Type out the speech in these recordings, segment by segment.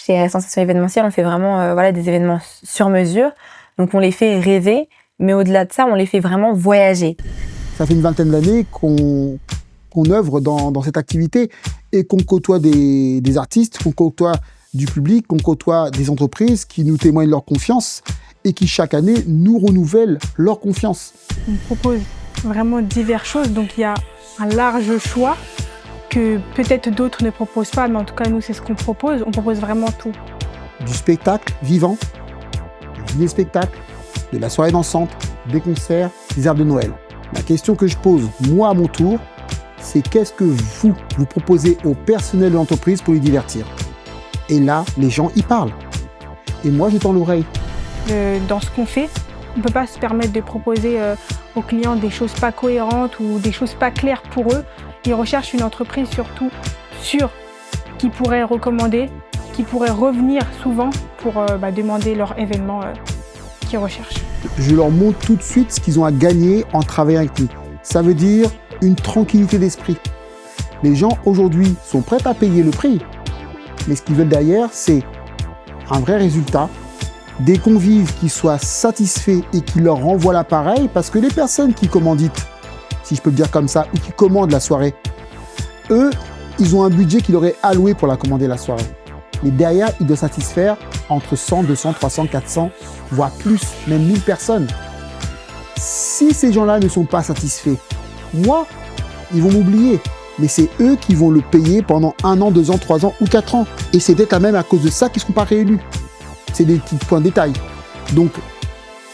Chez Sensation événementielle, on fait vraiment voilà, des événements sur mesure. Donc on les fait rêver, mais au-delà de ça, on les fait vraiment voyager. Ça fait une vingtaine d'années qu'on œuvre dans cette activité et qu'on côtoie des artistes, qu'on côtoie du public, qu'on côtoie des entreprises qui nous témoignent leur confiance et qui chaque année nous renouvellent leur confiance. On propose vraiment diverses choses, donc il y a un large choix que peut-être d'autres ne proposent pas, mais en tout cas nous c'est ce qu'on propose, on propose vraiment tout. Du spectacle vivant, du dîner-spectacle, de la soirée dansante, des concerts, des airs de Noël. La question que je pose, moi à mon tour, c'est qu'est-ce que vous proposez au personnel de l'entreprise pour les divertir? Et là, les gens y parlent. Et moi, je tends l'oreille. Dans ce qu'on fait, on ne peut pas se permettre de proposer aux clients des choses pas cohérentes ou des choses pas claires pour eux. Ils recherchent une entreprise surtout sûre, qui pourrait recommander, qui pourrait revenir souvent pour demander leur événement qu'ils recherchent. Je leur montre tout de suite ce qu'ils ont à gagner en travaillant avec nous. Ça veut dire une tranquillité d'esprit. Les gens aujourd'hui sont prêts à payer le prix, mais ce qu'ils veulent derrière, c'est un vrai résultat, des convives qui soient satisfaits et qui leur renvoient l'appareil, parce que les personnes qui commanditent, si je peux le dire comme ça, ou qui commandent la soirée, eux, ils ont un budget qu'ils auraient alloué pour la commander la soirée. Mais derrière, ils doivent satisfaire entre 100, 200, 300, 400, voire plus, même 1000 personnes. Si ces gens-là ne sont pas satisfaits, moi, ils vont m'oublier. Mais c'est eux qui vont le payer pendant 1 an, 2 ans, 3 ans ou 4 ans. Et c'est peut-être même à cause de ça qu'ils ne seront pas réélus. C'est des petits points de détail. Donc,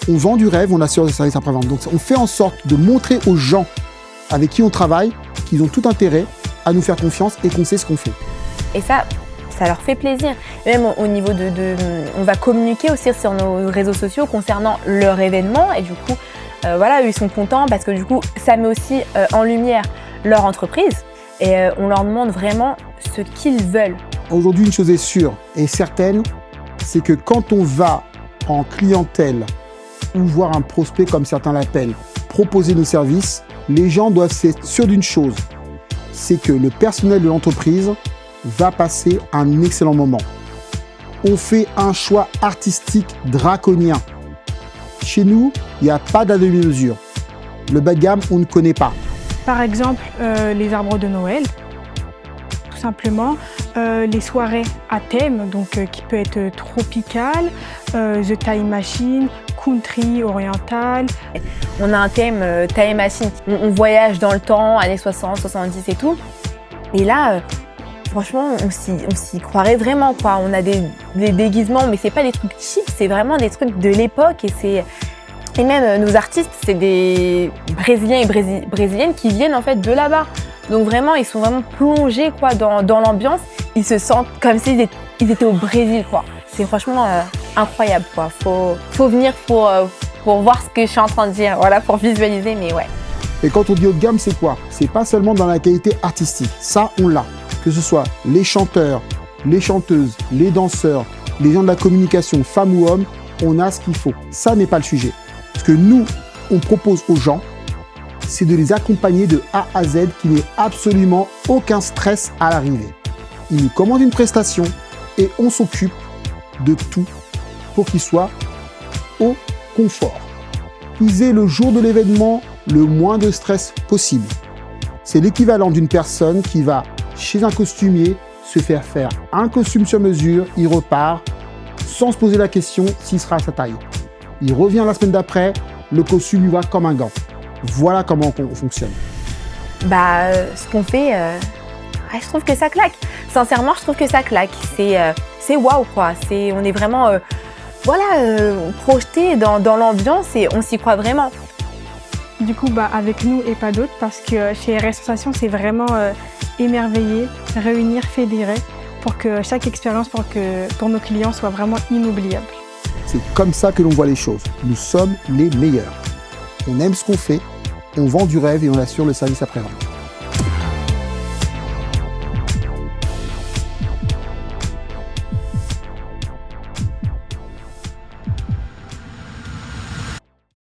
on vend du rêve, on assure des services après-vente. Donc, on fait en sorte de montrer aux gens avec qui on travaille qu'ils ont tout intérêt à nous faire confiance et qu'on sait ce qu'on fait. Et ça leur fait plaisir. Même au niveau on va communiquer aussi sur nos réseaux sociaux concernant leur événement. Et du coup, voilà, eux, ils sont contents parce que du coup, ça met aussi en lumière leur entreprise. Et on leur demande vraiment ce qu'ils veulent. Aujourd'hui, une chose est sûre et certaine, c'est que quand on va en clientèle ou voir un prospect, comme certains l'appellent, proposer nos services, les gens doivent être sûrs d'une chose, c'est que le personnel de l'entreprise va passer un excellent moment. On fait un choix artistique draconien. Chez nous, il n'y a pas de demi-mesure. Le bas de gamme, on ne connaît pas. Par exemple, les arbres de Noël, tout simplement, les soirées à thème, donc qui peut être tropical, The Time Machine, country, oriental. On a un thème Time Machine, on voyage dans le temps, années 60, 70 et tout. Et là, franchement, on s'y croirait vraiment, quoi. On a des déguisements, mais c'est pas des trucs cheap, c'est vraiment des trucs de l'époque. Et même nos artistes, c'est des Brésiliens et Brésiliennes qui viennent en fait de là-bas. Donc vraiment, ils sont vraiment plongés quoi dans l'ambiance. Ils se sentent comme s'ils étaient au Brésil, quoi. C'est franchement incroyable, quoi. Faut venir pour voir ce que je suis en train de dire, voilà, pour visualiser, mais ouais. Et quand on dit haut de gamme, c'est quoi? C'est pas seulement dans la qualité artistique. Ça, on l'a. Que ce soit les chanteurs, les chanteuses, les danseurs, les gens de la communication, femmes ou hommes, on a ce qu'il faut. Ça n'est pas le sujet. Ce que nous, on propose aux gens, c'est de les accompagner de A à Z, qu'il n'y ait absolument aucun stress à l'arrivée. Ils nous commandent une prestation et on s'occupe de tout pour qu'ils soient au confort. Qu'ils aient le jour de l'événement le moins de stress possible. C'est l'équivalent d'une personne qui va chez un costumier se faire un costume sur mesure, il repart sans se poser la question s'il sera à sa taille. Il revient la semaine d'après, le costume lui va comme un gant. Voilà comment on fonctionne. Ce qu'on fait, je trouve que ça claque. Sincèrement, je trouve que ça claque. C'est waouh, quoi. On est vraiment projeté dans l'ambiance et on s'y croit vraiment. Du coup, avec nous et pas d'autres, parce que chez RS Sensation, c'est vraiment émerveiller, réunir, fédérer, pour que chaque expérience, pour nos clients, soit vraiment inoubliable. C'est comme ça que l'on voit les choses. Nous sommes les meilleurs. On aime ce qu'on fait, on vend du rêve et on assure le service après-vente.